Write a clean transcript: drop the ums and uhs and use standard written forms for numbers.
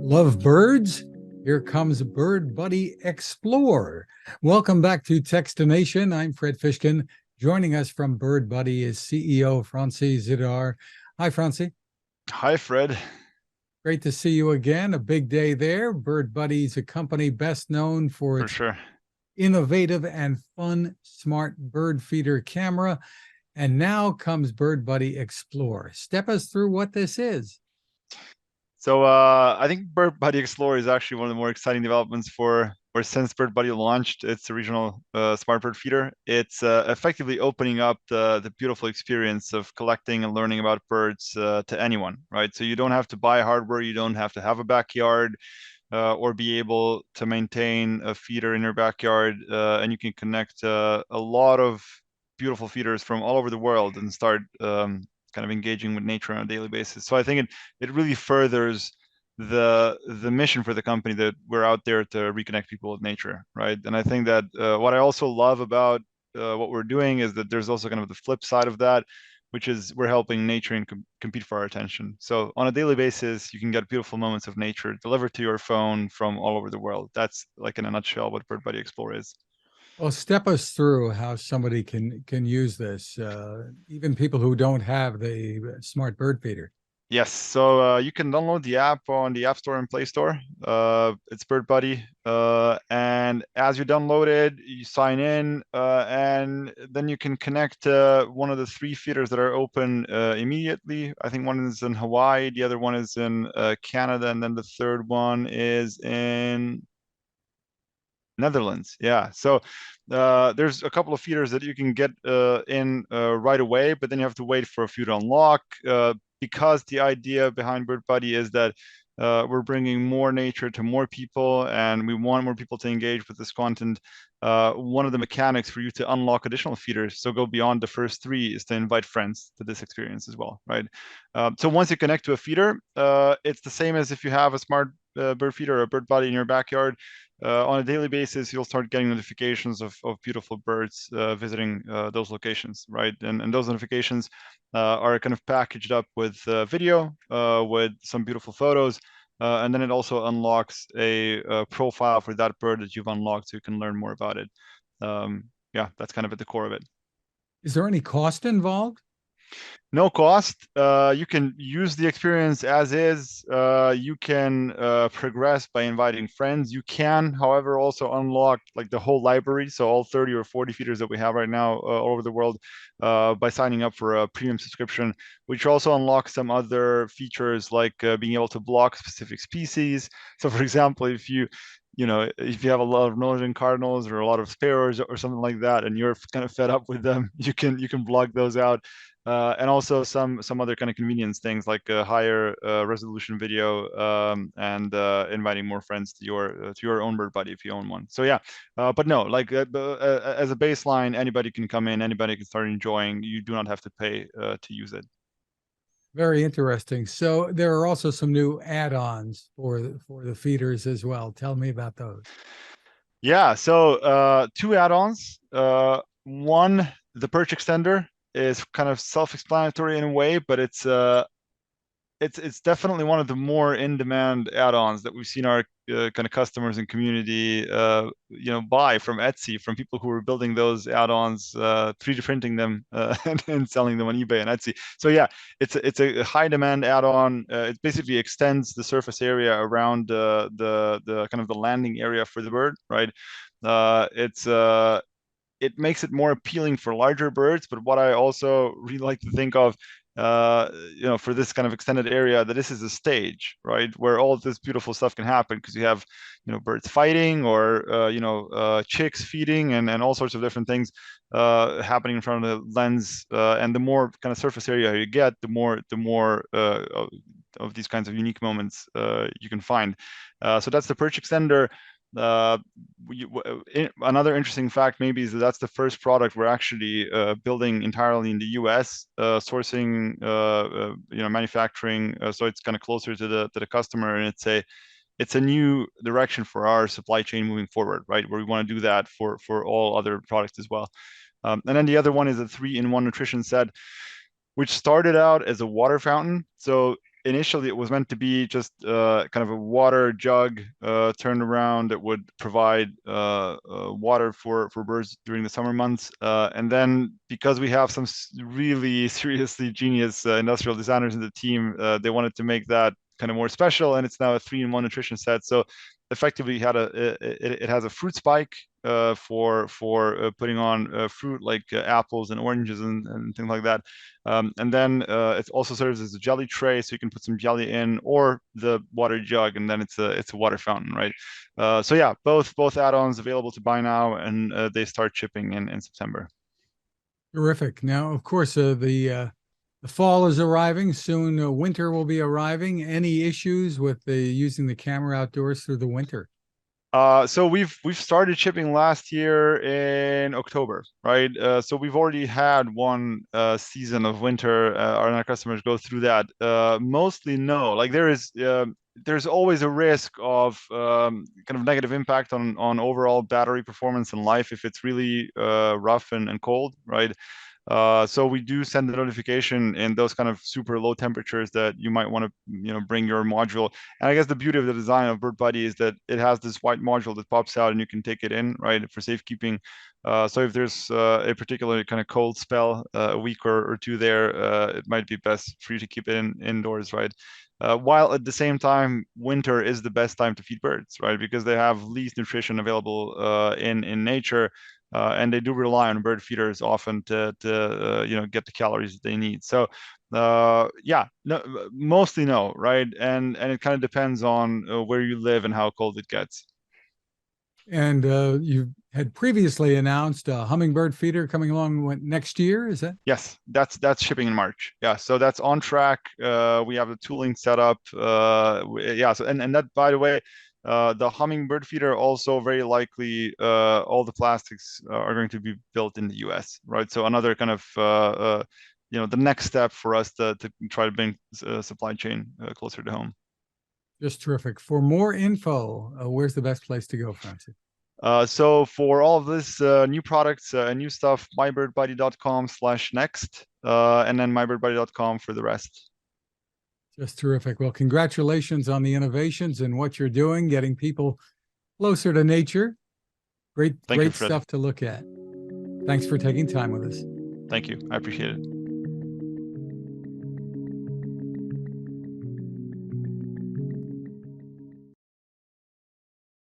Love birds? Here comes Bird Buddy Explorer. Welcome back to Techstination. I'm Fred Fishkin. Joining us from Bird Buddy is CEO Franci Zidar. Hi, Franci. Hi, Fred. Great to see you again. A big day there. Bird Buddy is a company best known for For its sure. innovative and fun smart bird feeder camera. And now comes Bird Buddy Explorer. Step us through what this is. So I think Bird Buddy Explorer is actually one of the more exciting developments for since Bird Buddy launched its original smart bird feeder. It's effectively opening up the beautiful experience of collecting and learning about birds to anyone, right? So you don't have to buy hardware, you don't have to have a backyard or be able to maintain a feeder in your backyard, and you can connect a lot of beautiful feeders from all over the world and start kind of engaging with nature on a daily basis. So I think it really furthers the mission for the company, that we're out there to reconnect people with nature, right? And I think that what I also love about what we're doing is that there's also kind of the flip side of that, which is we're helping nature and compete for our attention. So on a daily basis, you can get beautiful moments of nature delivered to your phone from all over the world. That's, like, in a nutshell, what Bird Buddy Explorer is. Well, step us through how somebody can use this, even people who don't have the smart bird feeder. Yes, so you can download the app on the App Store and Play Store. It's Bird Buddy, and as you download it, you sign in, and then you can connect one of the three feeders that are open immediately. I think one is in Hawaii, the other one is in Canada, and then the third one is in Netherlands. Yeah, so there's a couple of feeders that you can get in right away, but then you have to wait for a few to unlock. Because the idea behind Bird Buddy is that we're bringing more nature to more people, and we want more people to engage with this content. One of the mechanics for you to unlock additional feeders, so go beyond the first three, is to invite friends to this experience as well, right? So once you connect to a feeder, it's the same as if you have a smart bird feeder or a Bird Buddy in your backyard. On a daily basis, you'll start getting notifications of beautiful birds visiting those locations, right? And those notifications are kind of packaged up with video, with some beautiful photos. And then it also unlocks a profile for that bird that you've unlocked, so you can learn more about it. Yeah, that's kind of at the core of it. Is there any cost involved? No cost. You can use the experience as is. You can progress by inviting friends. You can, however, also unlock like the whole library, so all 30 or 40 feeders that we have right now all over the world, by signing up for a premium subscription, which also unlocks some other features like being able to block specific species. So, for example, if you have a lot of northern cardinals or a lot of sparrows or something like that, and you're kind of fed up with them, you can block those out. And also some other kind of convenience things like a higher resolution video, and inviting more friends to your own Bird Buddy if you own one. So yeah, but no, like as a baseline, anybody can come in, anybody can start enjoying. You do not have to pay to use it. Very interesting. So there are also some new add-ons for the feeders as well. Tell me about those. Yeah, so two add-ons. One, the perch extender is kind of self-explanatory in a way, but it's definitely one of the more in-demand add-ons that we've seen our kind of customers and community buy from Etsy, from people who are building those add-ons, 3D printing them, and selling them on eBay and Etsy. So yeah, it's a high demand add-on. It basically extends the surface area around the kind of the landing area for the bird, right? It makes it more appealing for larger birds. But what I also really like to think of, for this kind of extended area, that this is a stage, right, where all this beautiful stuff can happen, because you have, birds fighting, or chicks feeding, and all sorts of different things happening in front of the lens. And the more kind of surface area you get, the more of these kinds of unique moments you can find. So that's the perch extender. Uh, Another interesting fact maybe is that that's the first product we're actually building entirely in the US, sourcing, manufacturing, so it's kind of closer to the customer, and it's a new direction for our supply chain moving forward, right? Where we want to do that for all other products as well. And then the other one is a 3-in-1 nutrition set, which started out as a water fountain. So initially it was meant to be just kind of a water jug turned around that would provide water for birds during the summer months. And then because we have some really seriously genius industrial designers in the team, they wanted to make that kind of more special, and it's now a 3-in-1 nutrition set. So effectively, it has a fruit spike for putting on fruit like apples and oranges and things like that. And then it also serves as a jelly tray, so you can put some jelly in, or the water jug, and then it's a water fountain, right? So yeah, both add-ons available to buy now, and they start shipping in September. Terrific. Now, of course, the fall is arriving soon. Winter will be arriving. Any issues with using the camera outdoors through the winter? So we've started shipping last year in October, right? So we've already had one season of winter, and our customers go through that. Mostly no, like there's always a risk of kind of negative impact on overall battery performance and life if it's really rough and cold, right? So we do send the notification in those kind of super low temperatures that you might want to, bring your module. And I guess the beauty of the design of BirdBuddy is that it has this white module that pops out and you can take it in, right, for safekeeping. So if there's a particular kind of cold spell, a week or two there, it might be best for you to keep it indoors, right? While at the same time, winter is the best time to feed birds, right? Because they have least nutrition available in nature. And they do rely on bird feeders often to get the calories that they need. So yeah, no, mostly no, right? And it kind of depends on where you live and how cold it gets. And you had previously announced a hummingbird feeder coming along next year. Is that? Yes, that's shipping in March. Yeah, so that's on track. We have the tooling set up. Yeah, so and that, by the way, the hummingbird feeder also very likely all the plastics are going to be built in the US, right? So another kind of the next step for us to try to bring supply chain closer to home. Just terrific. For more info, where's the best place to go, Franci? So for all of this new products and new stuff, mybirdbuddy.com/next, and then mybirdbuddy.com for the rest. Just terrific. Well, congratulations on the innovations and what you're doing, getting people closer to nature. Great Thank you, great Fred. stuff to look at. Thanks for taking time with us. Thank you. I appreciate it.